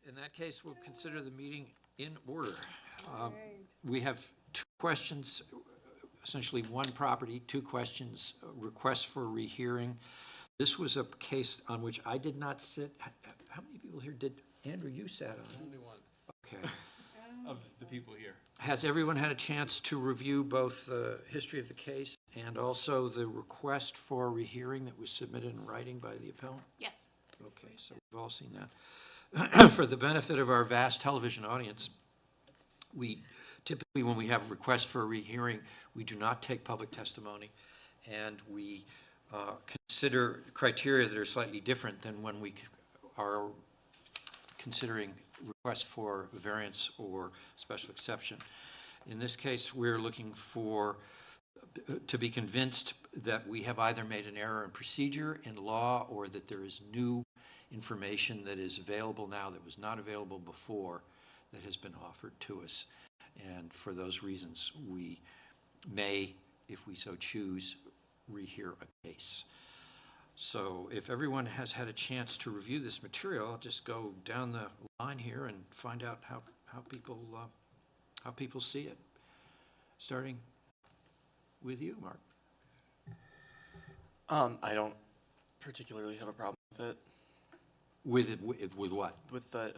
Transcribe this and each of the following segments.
In that case, we'll consider the meeting in order. We have two questions, essentially one property, two questions, requests for rehearing. This was a case on which I did not sit. How many people here did, Andrew, you sat on it? Only one. Okay. Of the people here. Has everyone had a chance to review both the history of the case and also the request for rehearing that was submitted in writing by the appellant? Yes. Okay, so we've all seen that. For the benefit of our vast television audience, we typically, when we have requests for a rehearing, we do not take public testimony, and we consider criteria that are slightly different than when we are considering requests for variance or special exception. In this case, we're looking for to be convinced that we have either made an error in procedure, in law, or that there is new information that is available now that was not available before that has been offered to us. And for those reasons, we may, if we so choose, rehear a case. So if everyone has had a chance to review this material, I'll just go down the line here and find out how people see it. Starting with you, Mark. I don't particularly have a problem with it. With what? With the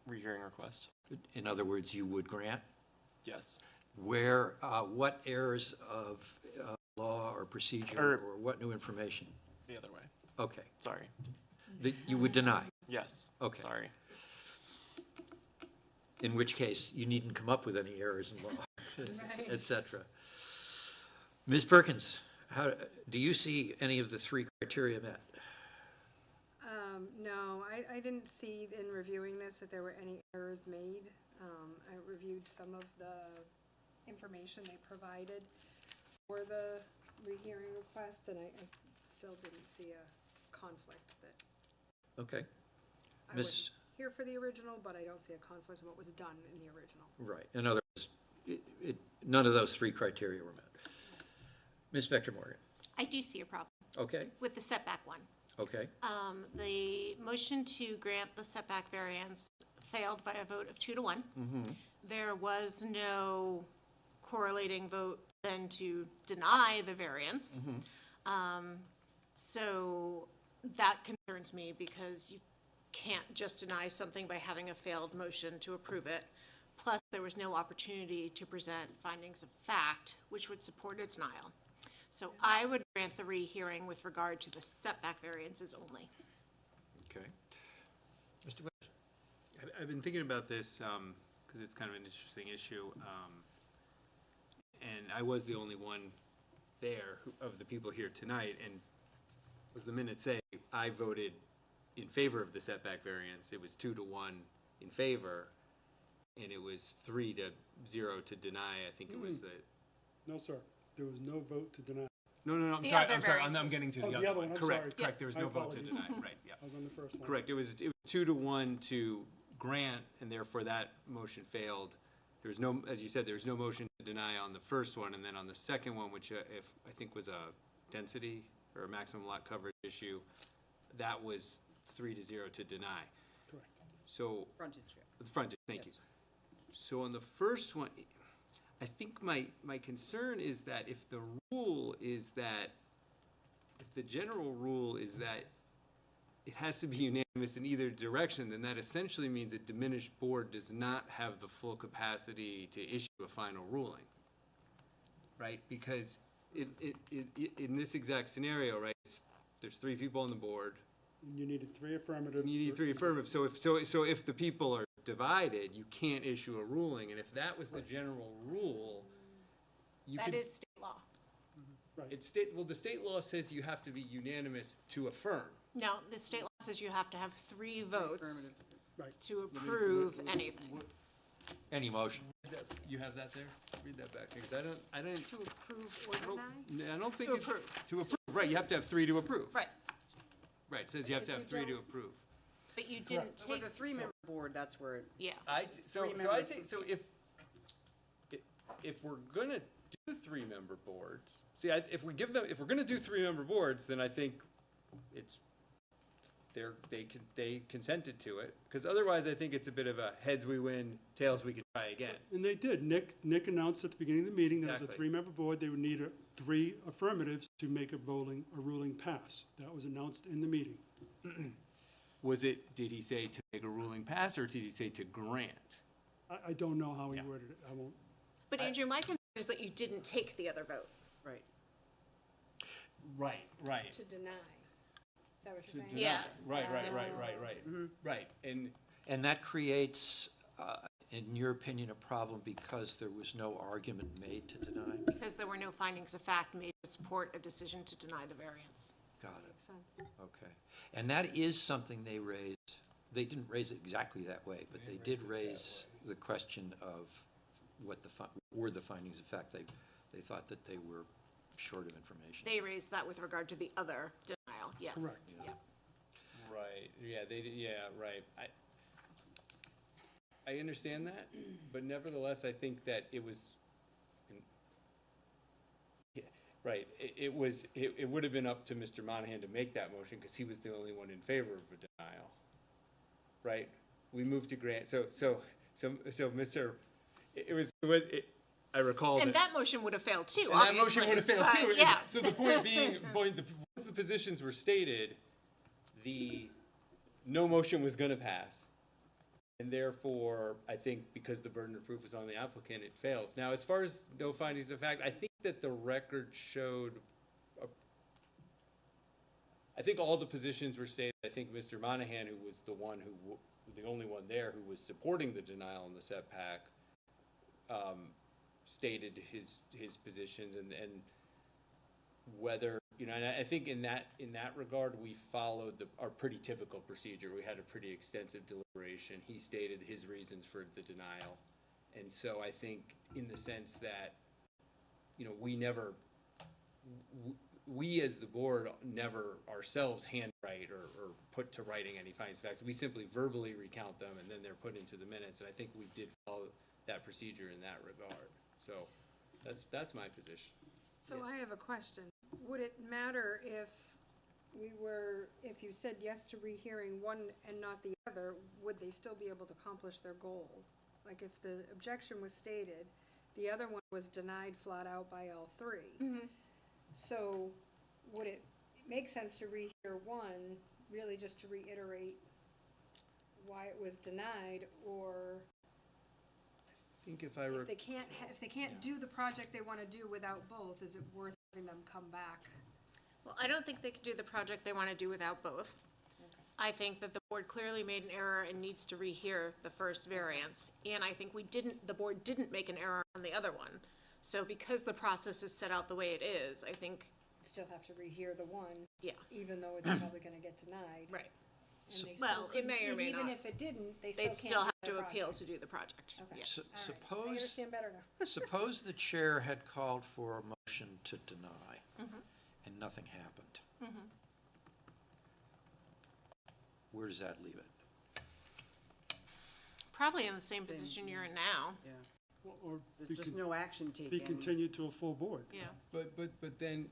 rehearing request. In other words, you would grant? Yes. Where, what errors of law or procedure or what new information? The other way. Okay. Sorry. That you would deny? Yes. Okay. Sorry. In which case, you needn't come up with any errors in law, et cetera. Ms. Perkins, do you see any of the three criteria met? No, I didn't see in reviewing this that there were any errors made. I reviewed some of the information they provided for the rehearing request, and I still didn't see a conflict that Okay. I was here for the original, but I don't see a conflict in what was done in the original. Right. In other words, none of those three criteria were met. Ms. Vector-Morgan. I do see a problem Okay. with the setback one. Okay. The motion to grant the setback variance failed by a vote of 2 to 1. Mm-hmm. There was no correlating vote then to deny the variance. Mm-hmm. So that concerns me because you can't just deny something by having a failed motion to approve it. Plus, there was no opportunity to present findings of fact which would support a denial. So I would grant the rehearing with regard to the setback variances only. Okay. Mr. West. I've been thinking about this because it's kind of an interesting issue. And I was the only one there of the people here tonight. And as the minutes say, I voted in favor of the setback variance. It was 2 to 1 in favor. And it was 3 to 0 to deny. I think it was the... No, sir. There was no vote to deny. No, I'm The sorry. other I'm sorry. I'm variances. getting to Oh, the the other other one. one. I'm Correct. sorry. Correct. There was My no vote to apologies. deny. Right. Yeah. I was on the first one. Correct. It was 2 to 1 to grant, and therefore that motion failed. There was no, as you said, there was no motion to deny on the first one, and then on the second one, which if I think was a density or a maximum lot coverage issue, that was 3 to 0 to deny. Correct. So Frontage. the frontage. Thank you. Yes. So on the first one, I think my concern is that if the rule is that, if the general rule is that it has to be unanimous in either direction, then that essentially means a diminished board does not have the full capacity to issue a final ruling, right? Because in this exact scenario, right, there's 3 people on the board. You needed 3 affirmatives. You need 3 affirmatives. So if the people are divided, you can't issue a ruling. And if that was the general rule, That is state law. Right. the state law says you have to be unanimous to affirm. No, the state law says you have to have 3 votes Right. to approve anything. Any motion? You have that there? Read that back, because I don't. To approve or deny? I don't think To it's approve. to approve. Right, you have to have 3 to approve. Right, Right, it says you have to have 3 to approve. but you didn't With take, a 3-member board, that's where it, yeah. So I'd say, so if we're gonna do 3-member boards, see, if we're gonna do 3-member boards, then I think it's they consented to it, because otherwise I think it's a bit of a heads we win, tails we can try again. And they did. Nick announced at the beginning of the meeting that as a Exactly. 3-member board, they would need 3 affirmatives to make a ruling pass. That was announced in the meeting. Did he say to make a ruling pass, or did he say to grant? I don't know how he Yeah. worded it. I won't. But Andrew, my concern is that you didn't take the other vote. Right. Right. To deny. Is that what To you're saying? deny. Yeah. Right. And that creates, in your opinion, a problem because there was no argument made to deny? Because there were no findings of fact made to support a decision to deny the variance. Got it, Makes sense. okay. And that is something they raised. They didn't raise it exactly that way, but they did raise the question of what were the findings of fact. They thought that they were short of information. They raised that with regard to the other denial, yes. Correct. Yeah. Right, yeah, right. I understand that, but nevertheless, I think that it was, yeah, right, it would have been up to Mr. Monahan to make that motion, because he was the only one in favor of a denial. Right? We moved to grant, so Mr., I recall And that. that motion would have failed too, And that obviously. motion would have failed too. Yeah. So the point being, once the positions were stated, no motion was gonna pass. And therefore, I think because the burden of proof is on the applicant, it fails. Now, as far as no findings of fact, I think that the record showed, I think all the positions were stated. I think Mr. Monahan, who was the only one there who was supporting the denial in the setback, stated his positions and whether, and I think in that regard, we followed our pretty typical procedure. We had a pretty extensive deliberation. He stated his reasons for the denial. And so I think in the sense that, we as the board never ourselves handwrite or put to writing any findings of facts. We simply verbally recount them and then they're put into the minutes. And I think we did follow that procedure in that regard. So that's my position. So I have a question. Would it matter if you said yes to rehearing one and not the other, would they still be able to accomplish their goal? Like if the objection was stated, the other one was denied flat out by all 3. Mhm. So would it make sense to rehear one, really just to reiterate why it was denied, or I think if if they can't do the project they want to do without both, is it worth having them come back? Well, I don't think they could do the project they want to do without both. I think that the board clearly made an error and needs to rehear the first variance. And I think the board didn't make an error on the other one. So because the process is set out the way it is, I think, Still have to rehear the one, yeah, even though it's probably going to get denied. right. And they Well, still it may or couldn't- may and even not. if it didn't, they They'd still still can't have do to the appeal project. to do the project, Okay. yes. So- All right. I Suppose, understand better now. suppose the chair had called for a motion to deny Mhm. and nothing happened. Mhm. Where does that leave it? Probably in the same position you're in now, Yeah, Or there's just no action taken. be continued to a full board. yeah. But then,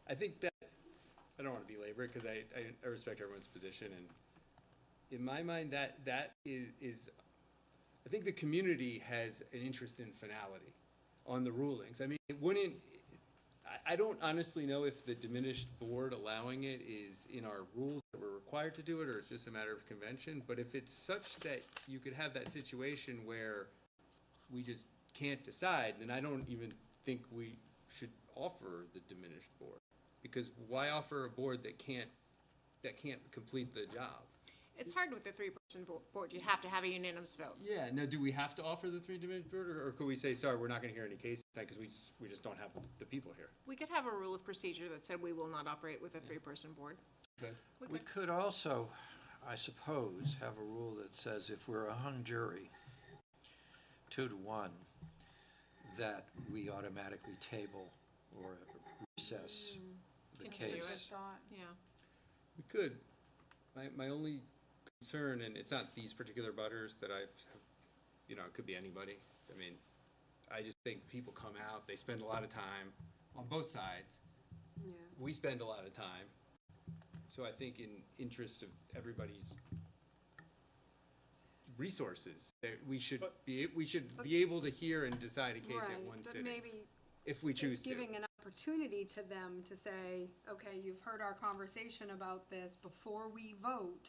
I think that, I don't want to belabor it, because I respect everyone's position, and in my mind, that is, I think the community has an interest in finality on the rulings. I mean, it wouldn't, I don't honestly know if the diminished board allowing it is in our rules that we're required to do it, or it's just a matter of convention, but if it's such that you could have that situation where we just can't decide, then I don't even think we should offer the diminished board. Because why offer a board that can't complete the job? It's hard with the 3-person board. You have to have a unanimous vote. Yeah, now, do we have to offer the 3 diminished board, or could we say, sorry, we're not gonna hear any cases tonight, because we just don't have the people here? We could have a rule of procedure that said we will not operate with a 3-person board. Okay. We could also, I suppose, have a rule that says if we're a hung jury, 2-1, that we automatically table or recess the Continue case. it. Yeah. We could. My only concern, and it's not these particular butters that it could be anybody. I mean, I just think people come out, they spend a lot of time on both sides. Yeah. We spend a lot of time. So I think in interest of everybody's resources, we should be able to hear and decide a case at one But sitting, maybe if we choose it's to. giving an opportunity to them to say, okay, you've heard our conversation about this, before we vote,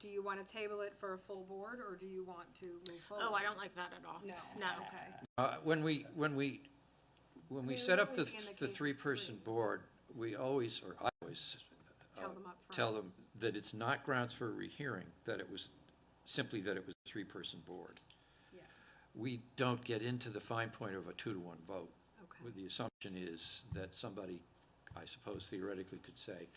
do you want to table it for a full board, or do you want to move forward? Oh, I don't like that at all. No. No. Okay. When we mean, set up really the in the case the of three-person three. board, we always, or I always, Tell them up front. tell them that it's not grounds for a rehearing, that it was simply that it was a three-person board. Yeah. We don't get into the fine point of a 2-1 vote. Okay. Where the assumption is that somebody, I suppose theoretically, could say,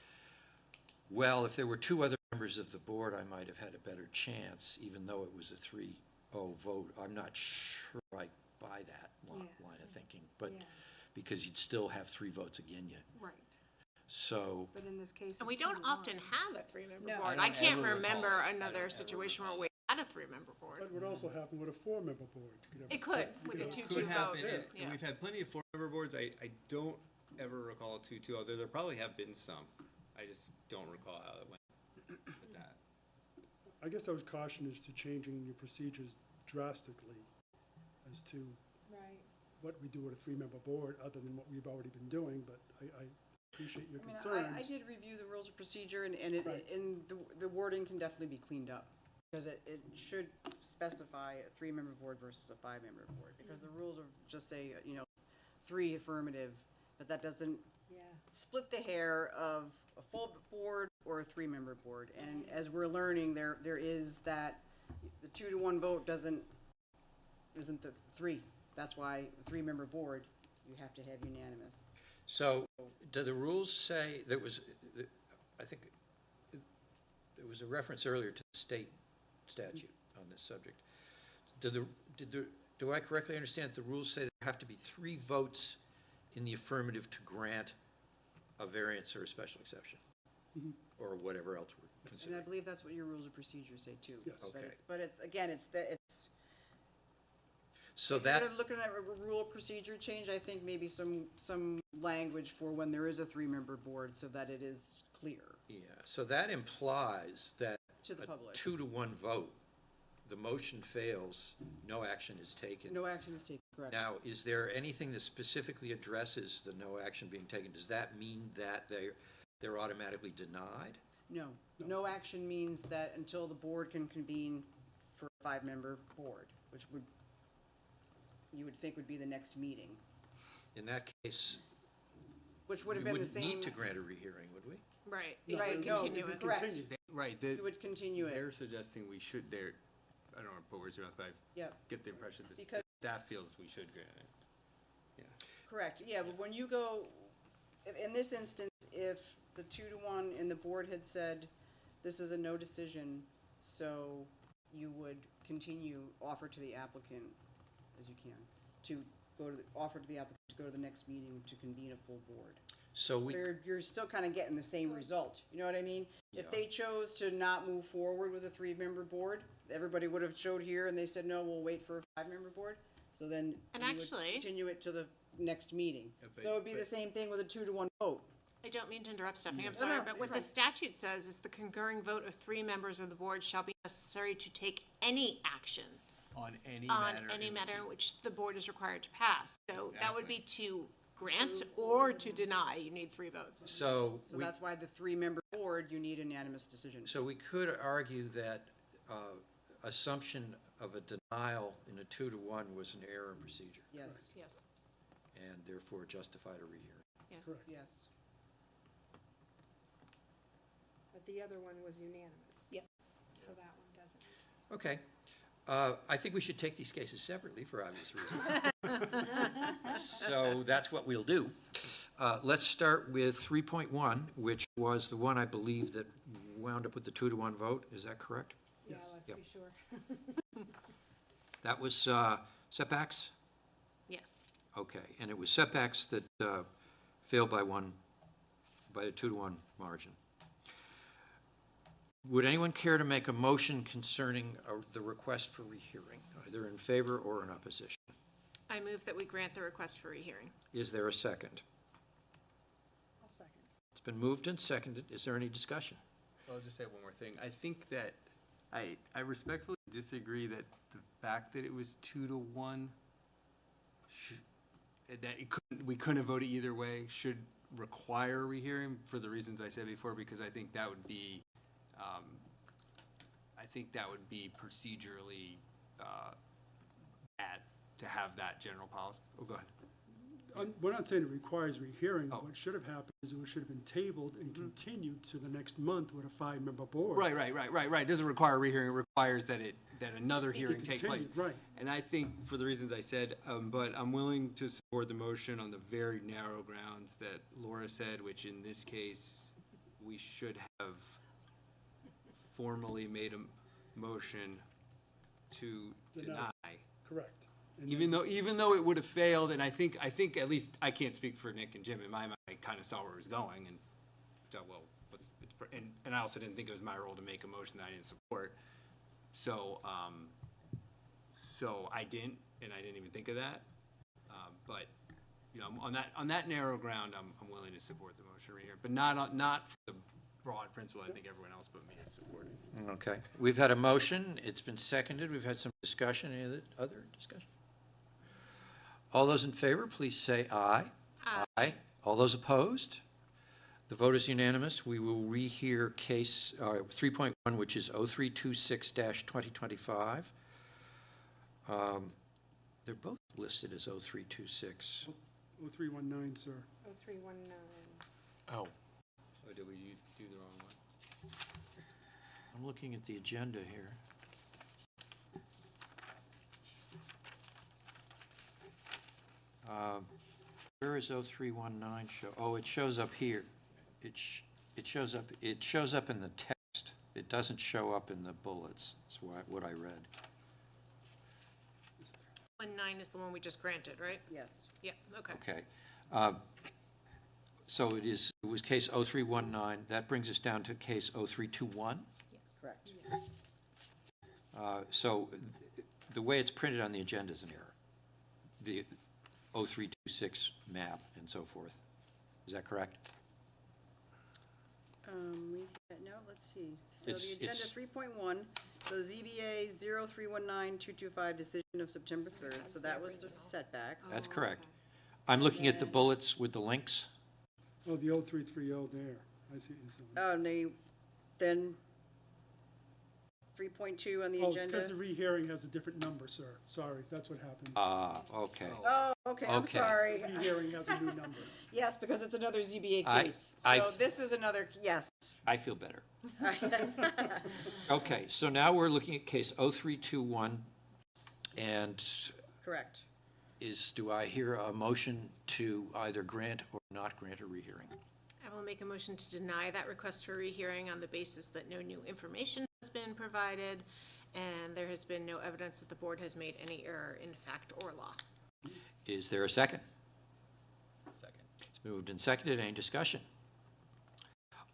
well, if there were 2 other members of the board, I might have had a better chance, even though it was a 3-0 vote. I'm not sure I buy that line of thinking, but Yeah. because you'd still have 3 votes again yet. Right, So, but in this case. And we it's don't 2-1. often have a three-member No. board. I I don't can't ever remember recall. I another don't ever situation where recall. we had a three-member board. That would also happen with a 4-member board. You could have a It could, split- you with could a have a 2-2 split Could happen, vote, and yeah. we've had plenty of 4-member boards. I don't ever recall a 2-2, although there probably have been some. I just don't recall how it went with that. I guess I was caution as to changing your procedures drastically as to Right. what we do with a 3-member board, other than what we've already been doing, but I appreciate your I mean, concerns. I did review the rules of procedure, and it, Right. and the wording can definitely be cleaned up. Because it should specify a 3-member board versus a 5-member board. Because the rules of just say, 3 affirmative, but that doesn't Yeah. split the hair of a full board or a 3-member board. And as we're learning, there is that, the 2-1 vote isn't the 3. That's why a 3-member board, you have to have unanimous. so do the rules say, I think, there was a reference earlier to the state statute on this subject. Do I correctly understand that the rules say there have to be 3 votes in the affirmative to grant a variance or a special exception? Mhm. Or whatever else we're And I considering? believe that's what your rules of procedure say too. Yes. Okay. But it's, again, it's. So If that, you're looking at a rule of procedure change, I think maybe some language for when there is a 3-member board so that it is clear yeah, so that implies that to the a public. 2-1 vote, the motion fails, no action is taken. No action is taken, correct? Now, is there anything that specifically addresses the no action being taken? Does that mean that they're automatically denied? No, no action means that until the board can convene for a 5-member board, which you would think would be the next meeting, In that case, which would we have been the wouldn't same. need to grant a rehearing, would we? Right. No, You Right, would no, continue it. correct. Continue. Right, You would continue it, they're suggesting we should, I don't want to put words in your mouth, but I yep, get the impression that the Because- staff feels we should grant it. correct, yeah, but when you go, in this instance, if the 2-1 and the board had said, this is a no decision, so you would continue, offer to the applicant, as you can, to offer to the applicant to go to the next meeting to convene a full board. So we, So you're still kind of getting the same result, you know what I mean? Yeah. If they chose to not move forward with a 3-member board, everybody would have showed here and they said, no, we'll wait for a 5-member board. So then And you would actually- continue it to the next meeting. Yeah, So it'd be the but- same thing with a 2-1 vote. I don't mean to interrupt, Stephanie, I'm No, sorry, no, but what you're the fine. statute says is the concurring vote of 3 members of the board shall be necessary to take any action On any on matter. any in matter in which which the board is required to pass. So that would be Exactly. to grant or to deny, you need 3 votes. so So we, that's why the 3-member board, you need unanimous decision. so we could argue that assumption of a denial in a 2-1 was an error in procedure, Yes, Yes, and therefore justified a rehearing. yes. Correct. yes. But the other one was unanimous. Yep. So that one doesn't. Okay. I think we should take these cases separately for obvious reasons. So that's what we'll do. Let's start with 3.1, which was the one I believe that wound up with the 2-1 vote. Is that correct? Yeah, Yes. let's Yep. be sure. That was setbacks? Yes. Okay, and it was setbacks that failed by a 2-1 margin. Would anyone care to make a motion concerning the request for rehearing, either in favor or in opposition? I move that we grant the request for rehearing. Is there a second? I'll second. It's been moved and seconded. Is there any discussion? I'll just say one more thing. I think that I respectfully disagree that the fact that it was 2-1 we couldn't have voted either way should require a rehearing for the reasons I said before, because I think that would be procedurally bad to have that general policy. Oh, go ahead. We're not saying it requires rehearing. Oh. What should have happened is it should have been tabled and continued to the next month with a 5-member board. Right. It doesn't require a rehearing. It requires that another hearing It take place. continued, right. And I think for the reasons I said, but I'm willing to support the motion on the very narrow grounds that Laura said, which in this case, we should have formally made a motion to Deny. deny. Correct. And Even then- though it would have failed, and I think at least, I can't speak for Nick and Jim, in my mind, I kind of saw where it was going, and so, well, and I also didn't think it was my role to make a motion that I didn't support. So, so I didn't even think of that. But, you know, on that narrow ground, I'm willing to support the motion right here, but not for the broad principle I think everyone else but me is supporting. Okay. We've had a motion. It's been seconded. We've had some discussion. Any other discussion? All those in favor, please say aye. Aye. All those opposed? The vote is unanimous. We will rehear case 3.1, which is 0326-2025. They're both listed as 0326. 0319, sir. 0319. Oh, Or did we do the wrong one? I'm looking at the agenda here. Where is 0319 show? Oh, it shows up here. It shows up in the text. It doesn't show up in the bullets. That's what I read. 1-9 is the one we just granted, right? Yes. Yeah, okay. Okay. So it was case 0319. That brings us down to case 0321. Correct. So the way it's printed on the agenda is an error. The 0326 map and so forth. Is that correct? Let's see. So It's- the agenda it's- 3.1, so ZBA 0319225, decision of September 3rd, so that was the setbacks. That's correct. I'm looking at the bullets with the links. Oh, the 0330 there. I see what you're saying. Oh, and then 3.2 on the Oh, agenda. because the rehearing has a different number, sir. Sorry, that's what happened. Okay. Oh, okay, I'm Okay. sorry. The rehearing has a new number. Yes, because it's another ZBA I- case. I- So this is another, yes. I feel better. Okay, so now we're looking at case 0321, and Correct. do I hear a motion to either grant or not grant a rehearing? I will make a motion to deny that request for rehearing on the basis that no new information has been provided, and there has been no evidence that the board has made any error in fact or law. Is there a second? Second. It's moved and seconded. Any discussion?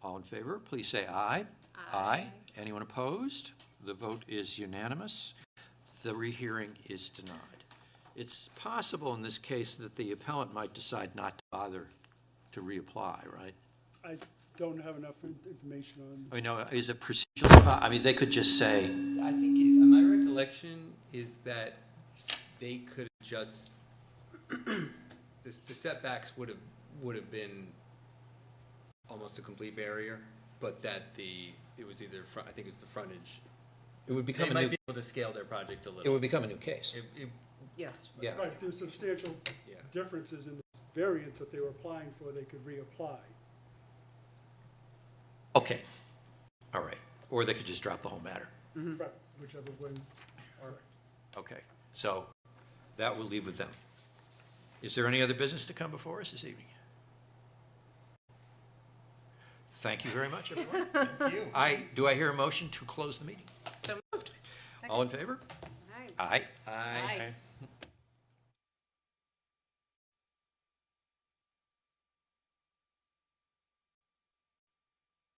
All in favor, please say aye. Aye. Anyone opposed? The vote is unanimous. The rehearing is denied. It's possible in this case that the appellant might decide not to bother to reapply, right? I don't have enough information on. I mean, no, is it procedurally, I mean, they could just say, I think my recollection is that they could just, the setbacks would have been almost a complete barrier, but that it was either I think it's the frontage. it would They become a might new, be able to scale their project a it little. would become a new case. Yes. Yeah. Right, there's substantial Yeah. differences in the variance that they were applying for, they could reapply. Okay. All right. Or they could just drop the whole matter. Right, whichever way. Okay. So that will leave with them. Is there any other business to come before us this evening? Thank you very much, everyone. Thank you. Do I hear a motion to close the meeting? So moved. All in favor? Right. Aye. Aye. Aye.